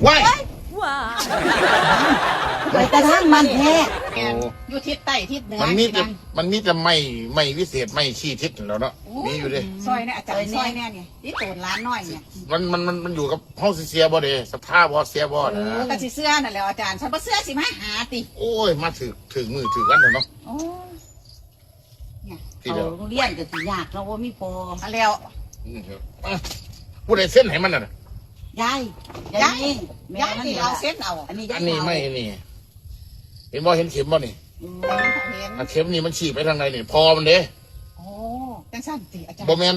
ว้าย ว้า ไปแต่ทางมันแท้ โอ้ อยู่ทิศใต้ทิศเหนือ มันมีแต่ไม่วิเศษไม่ขี้ทิศแล้วเนาะมีอยู่ดิ ซอยเนี่ยอาจารย์ซอยเนี่ยนี่ที่โตนร้านน้อยเนี่ย มันอยู่กับห้องเสียบ่เด้สภาพบ่เสียบ่นะ ก็สิเสื้อนั่นแหละอาจารย์ฉันบ่เสื้อสิมาหาติ โอ้ยมาถึงมือถึงวันแล้วเนาะ โอ้ ที่ เอา เดียว เรียนก็สิยากเราบ่มีพอ มาแล้ว ผู้ใดเส้นให้มันน่ะ ยาย ย้าย นี่แม่ ย้าย มัน ที่ นี่ เรา ล่ะ เส้นเอา อันนี้ อันนี้ไม่นี่เห็นบ่เห็นเข็มบ่นี่ เห็น อันเข็มนี่มันฉีกไปทางไหนนี่พอมันเด้ โอ้จังสั้นติอาจารย์ บ่แม่น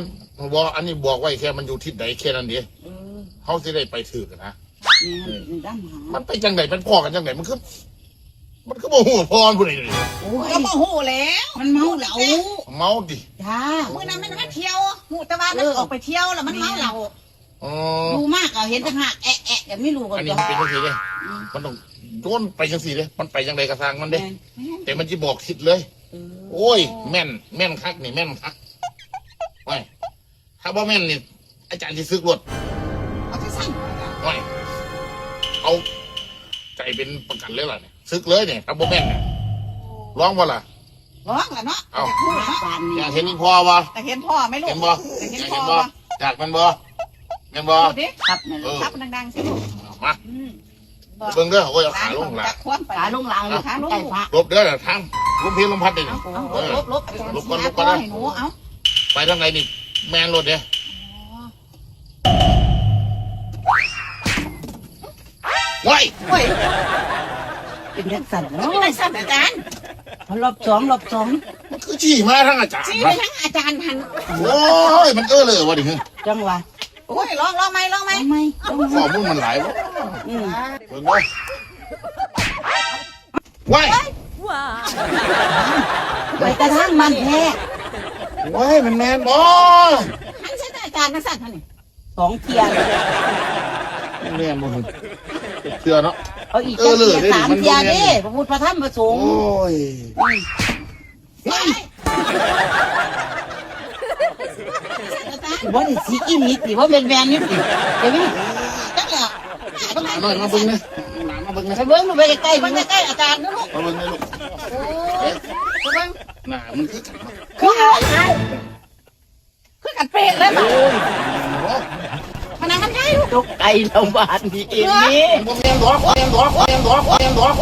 บ่อันนี้บอกไว้แค่มันอยู่ทิศใดแค่นั้นเด้ เออ เฮาสิได้ไปถึกนะ นี่ด้านหา มันไปจังไดเป็นพ่อกันจังไดมันคือบ่ฮู้พรผู้ใดเลย โอ้ย ก็บ่ฮู้แล้ว มันเมาเหล้า เมาดิ จ้า มื้อนั้นมันมาเที่ยวฮู้แต่ว่ามันออกไปเที่ยวแล้วมันเมาเหล้า อ๋อ ดูมากเอาเห็นแต่หักแอะแอะยังไม่รู้กัน อันนี้ จ้ะ มันเป็นจังซี่เด้มันต้องโจนไปจังซี่เด้มันไปจังไดก็สร้างมันเด้แต่มันสิบอกทิศเลย โอ้ยแม่นคักนี่แม่นคักไว้ถ้าบ่แม่นนี่อาจารย์สิซึกรวด เอาจังสั้น ไว้เอาใจเป็นประกันเลยล่ะเนี่ยซึกเลยเนี่ยถ้าบ่แม่นเนี่ยร้องบ่ล่ะ ร้องแล้วเนาะ เอา ฮู้เนาะ ปาน อ นี้ ยากเห็นอีพ่อบ่ แต่เห็นพ่อไหมลูก เห็นบ่ แต่เห็น อยาก พ่อ เห็นบ่ บ่ อยากมันบ่แม่นบ่ ดูดิ ครับนั่นแหละ ทับดังๆสิลูก มา อืม เบิ่งเด้อโอ้ยเอาขาลงหลัง จักควมไป ขาลงหลังเลย ขาลง ใกล้พระ ลบเด้อน่ะทางลมเพลลมพัดเด้นี่ เอาลบอาจารย์ ลบก่อน สิ ลบก่อนนะ ให้หนูเอา ไปทางไหนนี่แม่นรถเด้ไว้ โอ้ย เป็นจังสั่น มัน เนาะ มีอะไรสั่นอาจารย์ รอบสอง มันคือจี้มาทางอาจารย์ ชี้ นะ ไปทั้งอาจารย์หัน โอ้ยมันเลยวะดิเฮ้ย จังหวะ โอ้ยลองไหม ทำไมต้อง ข้อมูลมันหลายวะ อืม เบิ่งเด้อไว้ ว้า ไปแต่ทางมันแท้ ไว้มันแม่นบ่ หันใช่อาจารย์นั่นสั่นเท่านี้ สองเทียน มันแม่นบ่เฮ้ยเชื่อเนาะ เอาอีกจังเทียสามเทียเด้พระพุทธพระธรรมพระสงฆ์ โอ้ย ไป บ่ได้สีอีนิดสิว่าเป็นแมนนิดสิเดี๋ยวนี้ จังแล้ว หลานน้อยมาเบิ่งนะหลานมาเบิ่งนะ ไปเบิ้งดูไปใกล้ๆ มั มัน น ใกล้ๆอาจารย์นะลูก มาเบิ่งนะลูก ไปเบิ่ง หน้ามันคือกันเนาะ คือกันเป๊ะเลยป่ะ โอ้ย พนักงานใหญ่ลูก ตกไก่เราบ้านนี่เองนี่ บ่แม่นดอกบ่แม่นดอกบ่แม่นดอกบ่แม่นดอก